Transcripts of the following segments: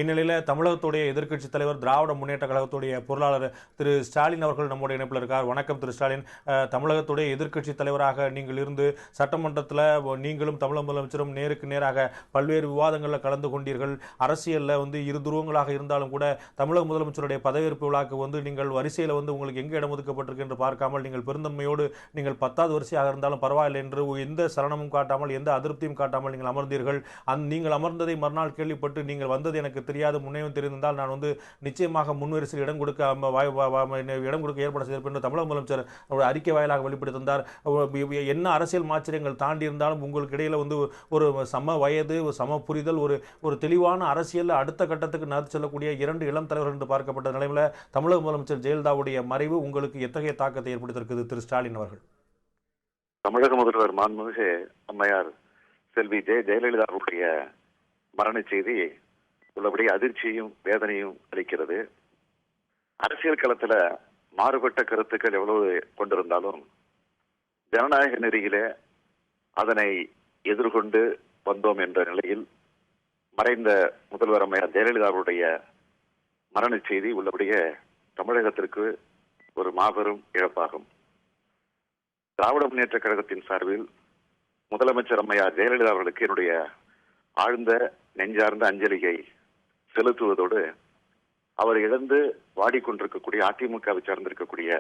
இந்நிலையில் தமிழகத்துடைய எதிர்க்கட்சித் தலைவர் திராவிட முன்னேற்ற கழகத்துடைய பொருளாளர் திரு ஸ்டாலின் அவர்கள் நம்முடைய இணைப்பில் இருக்கார். வணக்கம் திரு ஸ்டாலின். தமிழகத்துடைய எதிர்க்கட்சித் தலைவராக நீங்கள் இருந்து சட்டமன்றத்தில் நீங்களும் தமிழக முதலமைச்சரும் நேருக்கு நேராக பல்வேறு விவாதங்களில் கலந்து கொண்டீர்கள். அரசியலில் இரு துருவங்களாக இருந்தாலும் கூட தமிழக முதலமைச்சருடைய பதவியேற்பு விழாக்கு நீங்கள் வரிசையில் உங்களுக்கு எங்கே இடம் ஒதுக்கப்பட்டிருக்கு என்று பார்க்காமல் நீங்கள் பெருந்தன்மையோடு நீங்கள் 10வது வரிசையாக இருந்தாலும் பரவாயில்லை என்று எந்த சலனமும் காட்டாமல் எந்த அதிருப்தியும் காட்டாமல் நீங்கள் அமர்ந்தீர்கள். நீங்கள் அமர்ந்ததை மறுநாள் கேள்விப்பட்டு நீங்கள் வந்தது எனக்கு தெரியாது, முன்னையும் தெரிந்தால் நான் நிச்சயமாக முன்வரிசையில் இடம் கொடுக்க ஏற்பாடு செய்திருப்பேன் என்று தமிழக முதலமைச்சர் அறிக்கை வாயிலாக வெளிப்படுத்தியிருந்தார். என்ன அரசியல் மாற்றங்கள் தாண்டி இருந்தாலும் உங்களுக்கு இடையில ஒரு சம வயது, சம புரிதல், ஒரு தெளிவான அரசியல் அடுத்த கட்டத்துக்கு நடத்தி செல்லக்கூடிய 2 இளம் தலைவர்கள் என்று பார்க்கப்பட்ட நிலையில் தமிழக முதலமைச்சர் ஜெயலலிதாவுடைய மறைவு உங்களுக்கு எத்தகைய தாக்கத்தை ஏற்படுத்தியிருக்கிறது திரு ஸ்டாலின் அவர்கள்? தமிழக முதல்வர் மாண்புமிகு அம்மையார் செல்வி ஜெயலலிதாவுடைய மரண செய்தி உள்ளபடி அதிர்ச்சியும் வேதனையும் அளிக்கிறது. அரசியல் களத்தில் மாறுபட்ட கருத்துக்கள் எவ்வளவு கொண்டிருந்தாலும் ஜனநாயக நெறியிலே அதனை எதிர்கொண்டு வந்தோம் என்ற நிலையில் மறைந்த முதல்வர் அம்மையார் ஜெயலலிதாவுடைய மரண செய்தி உள்ளபடியே தமிழகத்திற்கு ஒரு மாபெரும் இழப்பாகும். திராவிட முன்னேற்ற கழகத்தின் சார்பில் முதலமைச்சர் அம்மையார் ஜெயலலிதா அவர்களுக்கு என்னுடைய ஆழ்ந்த நெஞ்சார்ந்த அஞ்சலியை செலுத்துவதோடு அவர் இழந்து வாடிக்கொண்டிருக்கக்கூடிய அதிமுகவை சார்ந்திருக்கக்கூடிய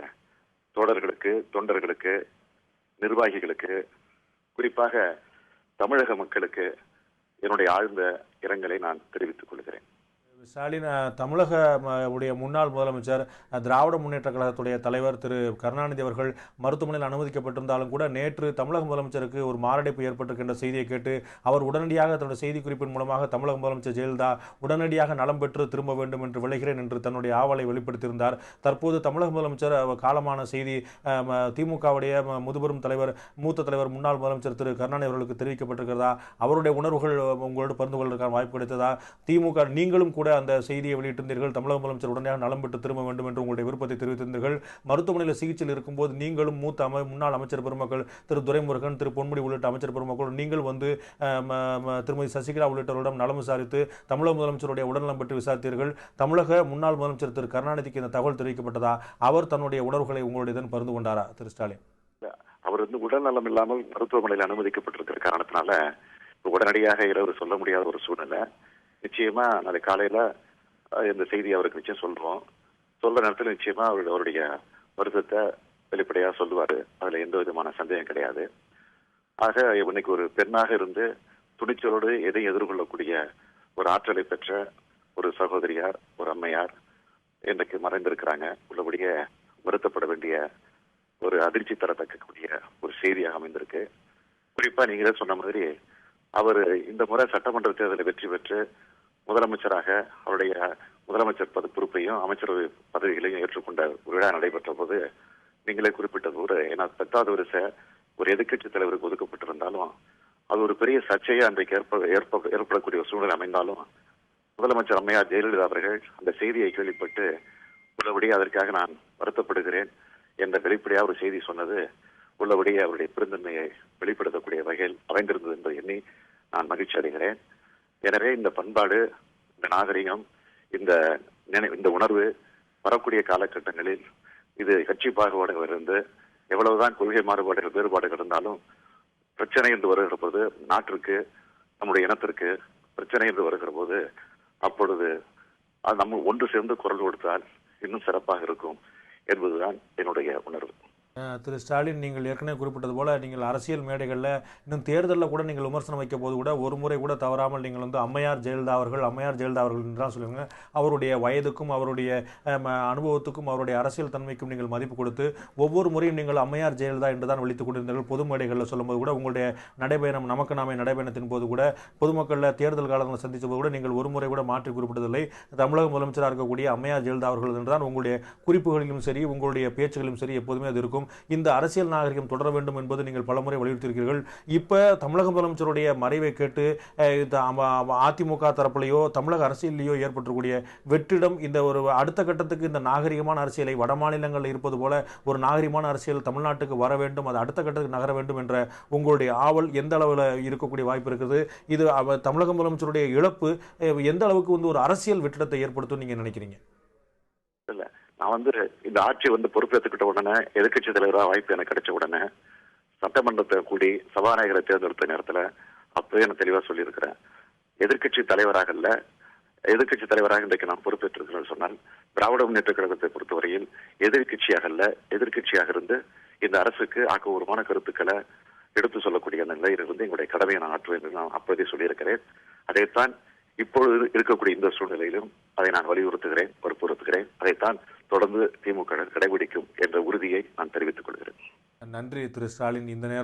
தோழர்களுக்கு, தொண்டர்களுக்கு, நிர்வாகிகளுக்கு, குறிப்பாக தமிழக மக்களுக்கு என்னுடைய ஆழ்ந்த இரங்கலை நான் தெரிவித்துக் கொள்கிறேன். ஸ்டாலின், தமிழக உடைய முன்னாள் முதலமைச்சர் திராவிட முன்னேற்ற கழகத்துடைய தலைவர் திரு கருணாநிதி அவர்கள் மருத்துவமனையில் அனுமதிக்கப்பட்டிருந்தாலும் கூட நேற்று தமிழக முதலமைச்சருக்கு ஒரு மாரடைப்பு ஏற்பட்டிருக்கின்ற செய்தியை கேட்டு அவர் உடனடியாக தன்னுடைய செய்தி குறிப்பின் மூலமாக தமிழக முதலமைச்சர் ஜெயலலிதா உடனடியாக நலம் பெற்று திரும்ப வேண்டும் என்று விளைகிறேன் என்று தன்னுடைய ஆவலை வெளிப்படுத்தியிருந்தார். தற்போது தமிழக முதலமைச்சர் காலமான செய்தி திமுகவுடைய முதுபெரும் தலைவர், மூத்த தலைவர், முன்னாள் முதலமைச்சர் திரு கருணாநிதி அவர்களுக்கு தெரிவிக்கப்பட்டிருக்கிறதா? அவருடைய உணர்வுகள் உங்களோடு பகிர்ந்து கொள்வதற்கான வாய்ப்பு கிடைத்ததா? திமுக நீங்களும் கூட அந்த செய்தியை வெளியிட்டிருந்தீர்கள், தமிழக முதலமைச்சர் உடனடியாக நலம் பெற்று திரும்ப வேண்டும் என்று உங்களுடைய விருப்பத்தை தெரிவித்திருந்தீர்கள். மருத்துவமனையில் சிகிச்சையில் இருக்கும்போது நீங்களும் முன்னாள் அமைச்சர் பெருமக்கள் திரு துரைமுருகன், திரு பொன்முடி உள்ளிட்ட அமைச்சர் பெருமக்கள் நீங்கள் திருமதி சசிகலா உள்ளிட்டவர்களிடம் நலம் விசாரித்து தமிழக முதலமைச்சருடைய உடல்நலம் பற்றி விசாரித்தீர்கள். தமிழக முன்னாள் முதலமைச்சர் திரு கருணாநிதிக்கு இந்த தகவல் தெரிவிக்கப்பட்டதா? அவர் தன்னுடைய உணர்வுகளை உங்களுடைய பகிர்ந்து கொண்டாரா திரு ஸ்டாலின்? அவர் உடல்நலம் இல்லாமல் மருத்துவமனையில் அனுமதிக்கப்பட்டிருக்கிற காரணத்தினால உடனடியாக இரவு சொல்ல முடியாத ஒரு சூழ்நிலை. நிச்சயமா நாளை காலையில இந்த செய்தி அவருக்கு நிச்சயம் சொல்றோம். சொல்ற நேரத்தில் நிச்சயமா அவருடைய வருத்தத்தை வெளிப்படையா சொல்லுவாரு. அதுல எந்த விதமான சந்தேகம் கிடையாது. ஆக இன்னைக்கு ஒரு பெண்ணாக இருந்து துணிச்சலோடு எதையும் எதிர்கொள்ளக்கூடிய ஒரு ஆற்றலை பெற்ற ஒரு சகோதரியார், ஒரு அம்மையார் இன்றைக்கு மறைந்திருக்கிறாங்க. உள்ளபடியே வருத்தப்பட வேண்டிய ஒரு அதிர்ச்சி தரத்தக்கக்கூடிய ஒரு செய்தியாக அமைந்திருக்கு. குறிப்பா நீங்களே சொன்ன மாதிரி அவர் இந்த முறை சட்டமன்ற தேர்தலில் வெற்றி பெற்று முதலமைச்சராக அவருடைய முதலமைச்சர் பொறுப்பையும் அமைச்சரவை பதவிகளையும் ஏற்றுக்கொண்ட விழா நடைபெற்ற போது நீங்களே குறிப்பிட்டது ஒரு 10வது வரிசை ஒரு எதிர்க்கட்சி தலைவருக்கு ஒதுக்கப்பட்டிருந்தாலும் அது ஒரு பெரிய சர்ச்சையை அன்றைக்கு ஏற்படக்கூடிய ஒரு சூழ்நிலை அமைந்தாலும் முதலமைச்சர் அம்மையார் ஜெயலலிதா அவர்கள் அந்த செய்தியை கேள்விப்பட்டு உள்ளபடியே அதற்காக நான் வருத்தப்படுகிறேன் என்ற வெளிப்படையாக ஒரு செய்தி சொன்னது உள்ளபடியே அவருடைய பெருந்தன்மையை வெளிப்படுத்தக்கூடிய வகையில் அமைந்திருந்தது என்று எண்ணி நான் மகிழ்ச்சி அடைகிறேன். எனவே இந்த பண்பாடு, இந்த நாகரிகம், இந்த உணர்வு வரக்கூடிய காலகட்டங்களில் இது கட்சி பாகுபாடுகள் இருந்து எவ்வளவுதான் கொள்கை மாறுபாடுகள், வேறுபாடுகள் இருந்தாலும் பிரச்சனை என்று வருகிற போது, நாட்டிற்கு, நம்முடைய இனத்திற்கு பிரச்சனை என்று வருகிற போது அப்பொழுது நம்ம ஒன்று சேர்ந்து குரல் கொடுத்தால் இன்னும் சிறப்பாக இருக்கும் என்பதுதான் என்னுடைய உணர்வு. திரு ஸ்டாலின், நீங்கள் ஏற்கனவே குறிப்பிட்டது போல நீங்கள் அரசியல் மேடைகளில் இன்னும் தேர்தலில் கூட நீங்கள் விமர்சனம் வைக்க போது கூட ஒரு முறை கூட தவறாமல் நீங்கள் அம்மையார் ஜெயலலிதா அவர்கள் என்று தான் சொல்லுங்க. அவருடைய வயதுக்கும் அவருடைய அனுபவத்துக்கும் அவருடைய அரசியல் தன்மைக்கும் நீங்கள் மதிப்பு கொடுத்து ஒவ்வொரு முறையும் நீங்கள் அம்மையார் ஜெயலலிதா என்று தான் வெளித்துக் கொண்டிருந்தீர்கள். பொது மேடைகளில் சொல்லும்போது கூட உங்களுடைய நடைபயணம் நமக்கு நாமே நடைபயணத்தின் போது கூட பொதுமக்களில் தேர்தல் காலங்களில் சந்தித்த போது கூட நீங்கள் ஒரு முறை கூட மாற்றி குறிப்பிட்டதில்லை. தமிழக முதலமைச்சராக இருக்கக்கூடிய அம்மையார் ஜெயலலிதா அவர்கள் என்றுதான் உங்களுடைய குறிப்புகளிலும் சரி, உங்களுடைய பேச்சுகளிலும் சரி எப்போதுமே அது இருக்கும். இருக்கும். இந்த அரசியல் நாகரிகம் தொடர வேண்டும் என்பது நீங்கள் பலமுறை வலியுறுத்தியிருக்கிறீர்கள். இப்ப தமிழக முதலமைச்சருடைய மறைவை கேட்டு அதிமுக தரப்பிலேயோ தமிழக அரசியலிலேயோ ஏற்பட்டிருக்கூடிய வெற்றிடம் இந்த ஒரு அடுத்த கட்டத்துக்கு இந்த நாகரிகமான அரசியலை வட மாநிலங்களில் இருப்பது போல ஒரு நாகரிகமான அரசியல் தமிழ்நாட்டுக்கு வர வேண்டும், அது அடுத்த கட்டத்துக்கு நகர வேண்டும் என்ற உங்களுடைய ஆவல் எந்த அளவில் இருக்கக்கூடிய வாய்ப்பு இருக்குது? இது தமிழக முதலமைச்சருடைய இழப்பு எந்த அளவுக்கு ஒரு அரசியல் வெற்றிடத்தை ஏற்படுத்தும் நீங்க நினைக்கிறீங்க? இல்ல, நான் இந்த ஆட்சி பொறுப்பேற்றுக்கிட்ட உடனே எதிர்கட்சி தலைவராக வாய்ப்பு எனக்கு கிடைச்ச உடனே சட்டமன்றத்தை கூடி சபாநாயகரை தேர்ந்தெடுத்த நேரத்தில் அப்பவே நான் தெளிவா சொல்லியிருக்கிறேன். எதிர்கட்சி தலைவராக இல்ல, எதிர்கட்சி தலைவராக இன்றைக்கு நான் பொறுப்பேற்றிருக்கிறேன் சொன்னால் திராவிட முன்னேற்ற கழகத்தை பொறுத்தவரையில் எதிர்கட்சியாக அல்ல, எதிர்கட்சியாக இருந்து இந்த அரசுக்கு ஆக்கப்பூர்வமான கருத்துக்களை எடுத்து சொல்லக்கூடிய அந்த நிலையிலிருந்து எங்களுடைய கடமையை நான் ஆற்றுவேன் என்று நான் அப்போதே சொல்லியிருக்கிறேன். அதைத்தான் இப்பொழுது இருக்கக்கூடிய இந்த சூழ்நிலையிலும் அதை நான் வலியுறுத்துகிறேன், வற்புறுத்துகிறேன். அதைத்தான் தொடர்ந்து திமுக கடைபிடிக்கும் என்ற உறுதியை நான் தெரிவித்துக் கொள்கிறேன். நன்றி திரு ஸ்டாலின். இந்த நேரத்தில்